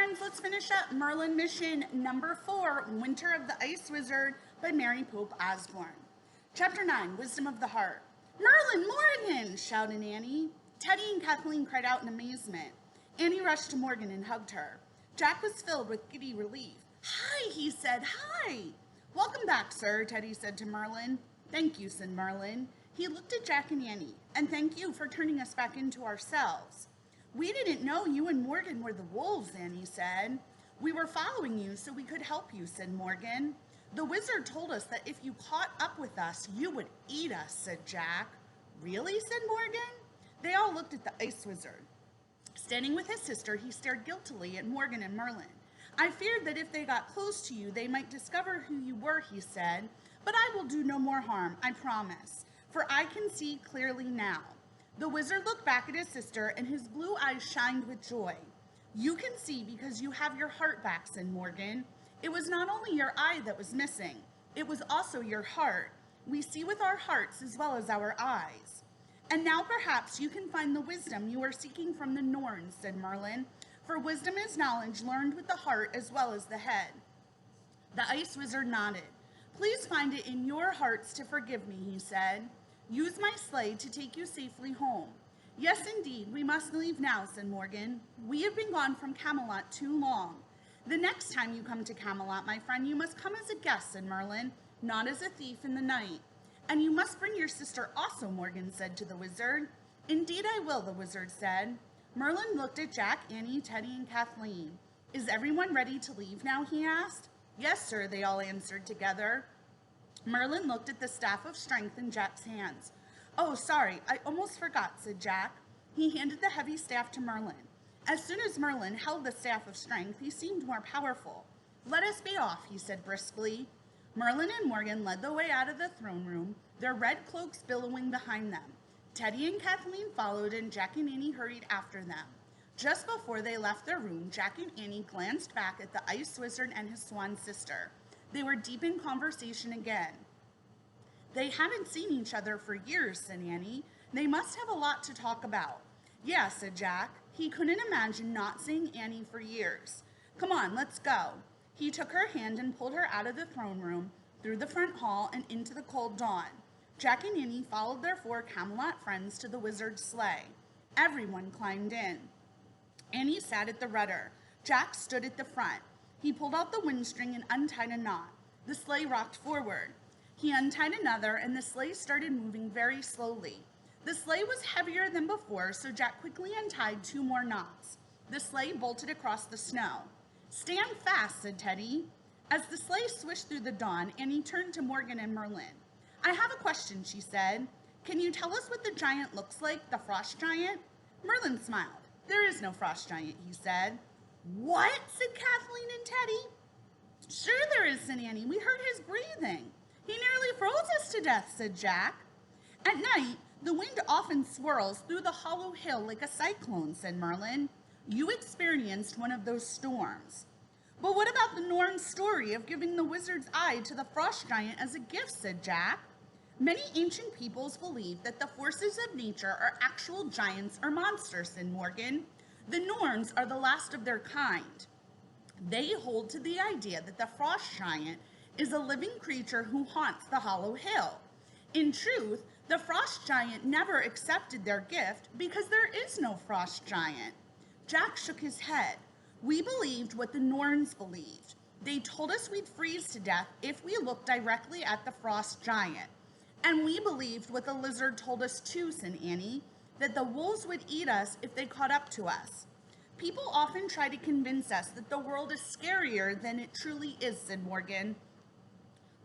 friends, let's finish up Merlin mission number 4, Winter of the Ice Wizard by Mary Pope Osborne. Chapter 9, Wisdom of the Heart. Merlin, Morgan, shouted Annie. Teddy and Kathleen cried out in amazement. Annie rushed to Morgan and hugged her. Jack was filled with giddy relief. Hi, he said, hi. Welcome back, sir, Teddy said to Merlin. Thank you, said Merlin. He looked at Jack and Annie, and thank you for turning us back into ourselves. We didn't know you and Morgan were the wolves, Annie said. We were following you so we could help you, said Morgan. The wizard told us that if you caught up with us, you would eat us, said Jack. Really, said Morgan. They all looked at the ice wizard. Standing with his sister, he stared guiltily at Morgan and Merlin. I feared that if they got close to you, they might discover who you were, he said. But I will do no more harm, I promise, for I can see clearly now. The wizard looked back at his sister, and his blue eyes shined with joy. You can see because you have your heart back, said Morgan. It was not only your eye that was missing, it was also your heart. We see with our hearts as well as our eyes. And now perhaps you can find the wisdom you are seeking from the Norns, said Merlin, for wisdom is knowledge learned with the heart as well as the head. The ice wizard nodded. Please find it in your hearts to forgive me, he said. Use my sleigh to take you safely home. Yes, indeed, we must leave now, said Morgan. We have been gone from Camelot too long. The next time you come to Camelot, my friend, you must come as a guest, said Merlin, not as a thief in the night. And you must bring your sister also, Morgan said to the wizard. Indeed I will, the wizard said. Merlin looked at Jack, Annie, Teddy, and Kathleen. Is everyone ready to leave now, he asked. Yes, sir, they all answered together. Merlin looked at the staff of strength in Jack's hands. Oh, sorry, I almost forgot, said Jack. He handed the heavy staff to Merlin. As soon as Merlin held the staff of strength, he seemed more powerful. Let us be off, he said briskly. Merlin and Morgan led the way out of the throne room, their red cloaks billowing behind them. Teddy and Kathleen followed, and Jack and Annie hurried after them. Just before they left their room, Jack and Annie glanced back at the ice wizard and his swan sister. They were deep in conversation again. They hadn't seen each other for years, said Annie. They must have a lot to talk about. Yeah, said Jack. He couldn't imagine not seeing Annie for years. Come on, let's go. He took her hand and pulled her out of the throne room, through the front hall, and into the cold dawn. Jack and Annie followed their 4 Camelot friends to the wizard's sleigh. Everyone climbed in. Annie sat at the rudder. Jack stood at the front. He pulled out the windstring and untied a knot. The sleigh rocked forward. He untied another, and the sleigh started moving very slowly. The sleigh was heavier than before, so Jack quickly untied 2 more knots. The sleigh bolted across the snow. Stand fast, said Teddy. As the sleigh swished through the dawn, Annie turned to Morgan and Merlin. I have a question, she said. Can you tell us what the giant looks like, the frost giant? Merlin smiled. There is no frost giant, he said. What? Said Kathleen and Teddy. Sure there is, said Annie. We heard his breathing. He nearly froze us to death, said Jack. At night, the wind often swirls through the hollow hill like a cyclone, said Merlin. You experienced one of those storms. But what about the Norn's story of giving the wizard's eye to the frost giant as a gift, said Jack. Many ancient peoples believe that the forces of nature are actual giants or monsters, said Morgan. The Norns are the last of their kind. They hold to the idea that the frost giant is a living creature who haunts the hollow hill. In truth, the frost giant never accepted their gift because there is no frost giant. Jack shook his head. We believed what the Norns believed. They told us we'd freeze to death if we looked directly at the frost giant. And we believed what the lizard told us too, said Annie, that the wolves would eat us if they caught up to us. People often try to convince us that the world is scarier than it truly is, said Morgan.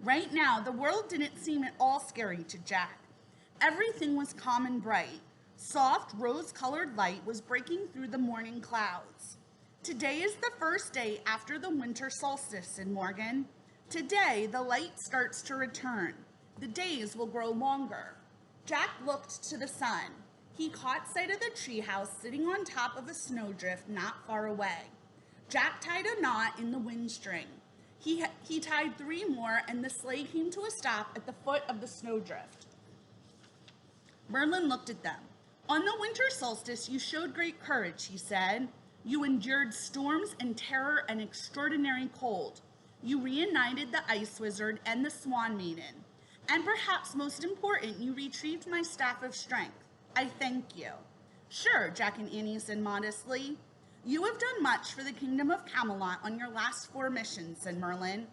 Right now, the world didn't seem at all scary to Jack. Everything was calm and bright. Soft, rose-colored light was breaking through the morning clouds. Today is the first day after the winter solstice, said Morgan. Today, the light starts to return. The days will grow longer. Jack looked to the sun. He caught sight of the treehouse sitting on top of a snowdrift not far away. Jack tied a knot in the windstring. He tied 3 more, and the sleigh came to a stop at the foot of the snowdrift. Merlin looked at them. On the winter solstice, you showed great courage, he said. You endured storms and terror and extraordinary cold. You reunited the Ice Wizard and the Swan Maiden. And perhaps most important, you retrieved my Staff of Strength. I thank you. Sure, Jack and Annie said modestly. You have done much for the kingdom of Camelot on your last 4 missions, said Merlin.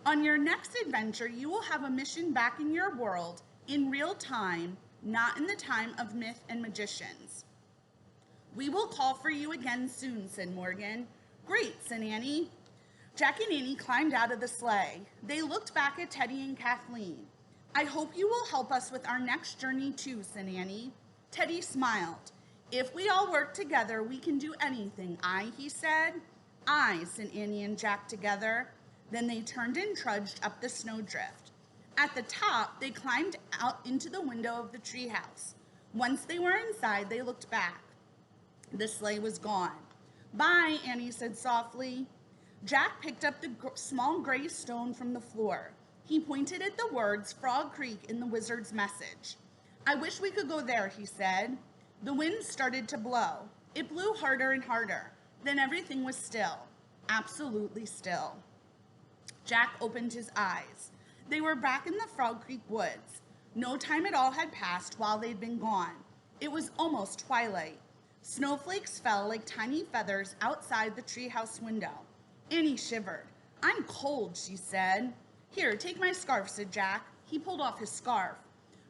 On your next adventure, you will have a mission back in your world, in real time, not in the time of myth and magicians. We will call for you again soon, said Morgan. Great, said Annie. Jack and Annie climbed out of the sleigh. They looked back at Teddy and Kathleen. I hope you will help us with our next journey too, said Annie. Teddy smiled. If we all work together, we can do anything, he said. Aye, said Annie and Jack together. Then they turned and trudged up the snowdrift. At the top, they climbed out into the window of the treehouse. Once they were inside, they looked back. The sleigh was gone. Bye, Annie said softly. Jack picked up the small gray stone from the floor. He pointed at the words Frog Creek in the wizard's message. I wish we could go there, he said. The wind started to blow. It blew harder and harder. Then everything was still, absolutely still. Jack opened his eyes. They were back in the Frog Creek woods. No time at all had passed while they'd been gone. It was almost twilight. Snowflakes fell like tiny feathers outside the treehouse window. Annie shivered. I'm cold, she said. Here, take my scarf, said Jack. He pulled off his scarf.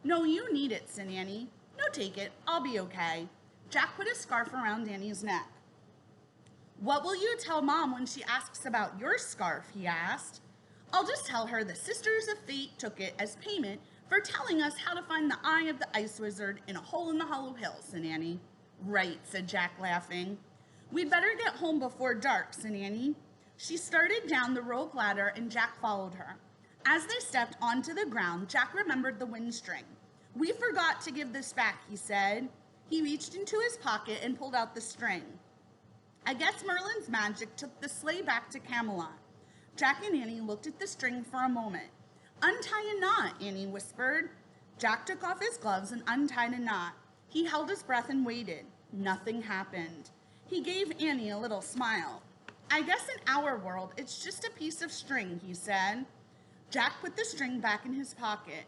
No, you need it, said Annie. No, take it. I'll be okay. Jack put his scarf around Annie's neck. What will you tell Mom when she asks about your scarf, he asked. I'll just tell her the Sisters of Fate took it as payment for telling us how to find the eye of the Ice Wizard in a hole in the Hollow Hills, said Annie. Right, said Jack, laughing. We'd better get home before dark, said Annie. She started down the rope ladder and Jack followed her. As they stepped onto the ground, Jack remembered the wind string. We forgot to give this back, he said. He reached into his pocket and pulled out the string. I guess Merlin's magic took the sleigh back to Camelot. Jack and Annie looked at the string for a moment. Untie a knot, Annie whispered. Jack took off his gloves and untied a knot. He held his breath and waited. Nothing happened. He gave Annie a little smile. I guess in our world, it's just a piece of string, he said. Jack put the string back in his pocket.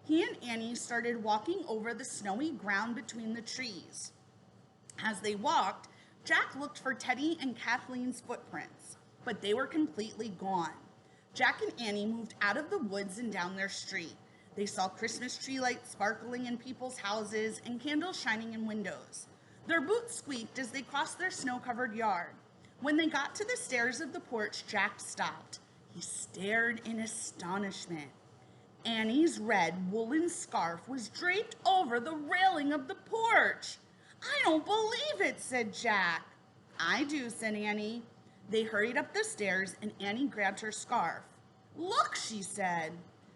He and Annie started walking over the snowy ground between the trees. As they walked, Jack looked for Teddy and Kathleen's footprints, but they were completely gone. Jack and Annie moved out of the woods and down their street. They saw Christmas tree lights sparkling in people's houses and candles shining in windows. Their boots squeaked as they crossed their snow-covered yard. When they got to the stairs of the porch, Jack stopped. He stared in astonishment. Annie's red woolen scarf was draped over the railing of the porch. I don't believe it, said Jack. I do, said Annie. They hurried up the stairs and Annie grabbed her scarf. Look, she said.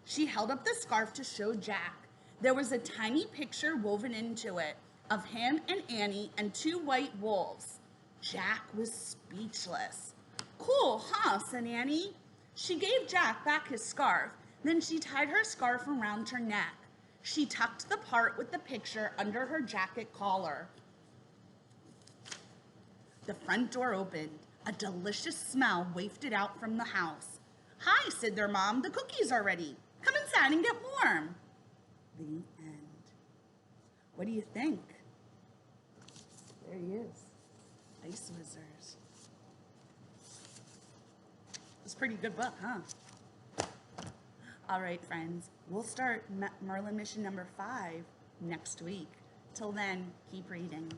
She held up the scarf to show Jack. There was a tiny picture woven into it of him and Annie and 2 white wolves. Jack was speechless. Cool, huh, said Annie. She gave Jack back his scarf. Then she tied her scarf around her neck. She tucked the part with the picture under her jacket collar. The front door opened. A delicious smell wafted out from the house. Hi, said their mom. The cookies are ready. Come inside and get warm. The end. What do you think? There he is. Ice Wizards. It's a pretty good book, huh? All right, friends. We'll start Merlin mission number 5 next week. Till then, keep reading.